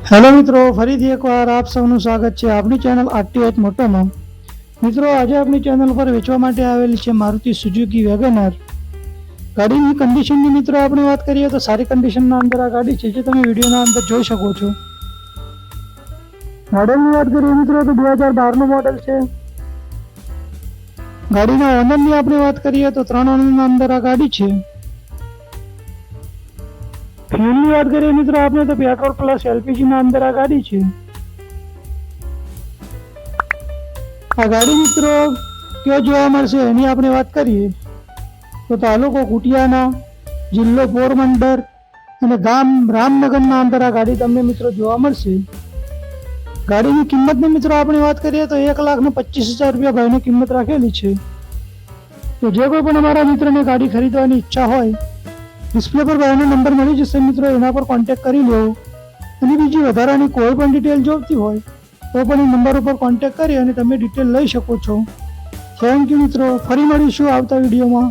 Hello મિત્રો, ફરીથી એકવાર આપ સૌનું સ્વાગત છે આપણી ચેનલ આરટીએચ મોટોમાં. મિત્રો, આજે આપણી ચેનલ પર વેચવા માટે આવેલી છે મારુતિ સુઝુકી વેગનઆર. ગાડીની કન્ડિશનની મિત્રો આપણે વાત કરીએ તો સારી કન્ડિશનના અંદર આ ગાડી છે, જે તમે વિડીયોના અંદર જોઈ શકો છો. મોડલની વાત કરીએ મિત્રો તો 2012નું મોડલ છે. ગાડીના ઓનરની આપણે વાત કરીએ તો 3 ઓનરના અંદર આ ગાડી છે. ફ્યુલની વાત કરીએ મિત્રો આપણે તો પેટ્રોલ પ્લસ એલપીજી ના અંદર આ ગાડી છે. આ ગાડી મિત્રો ક્યાં જોવા મળશે એની આપણે વાત કરીએ તો તાલુકો કુટિયાના, જિલ્લો પોરબંદર અને ગામ રામનગરના અંદર આ ગાડી તમને મિત્રો જોવા મળશે. ગાડીની કિંમતની મિત્રો આપણે વાત કરીએ તો 1,25,000 રૂપિયા ભાઈની કિંમત રાખેલી છે. તો જે કોઈ પણ અમારા મિત્રને ગાડી ખરીદવાની ઈચ્છા હોય, ડિસ્પ્લે પર ભાઈનો નંબર મળી જશે મિત્રો, એના પર કોન્ટેક્ટ કરી લેવો. અને બીજી વધારાની કોઈ પણ ડિટેલ જોઈતી હોય તો પણ એ નંબર ઉપર કોન્ટેક્ટ કરી અને તમે ડિટેલ લઈ શકો છો. થેન્ક યુ મિત્રો, ફરી મળીશું આવતા વિડીયોમાં.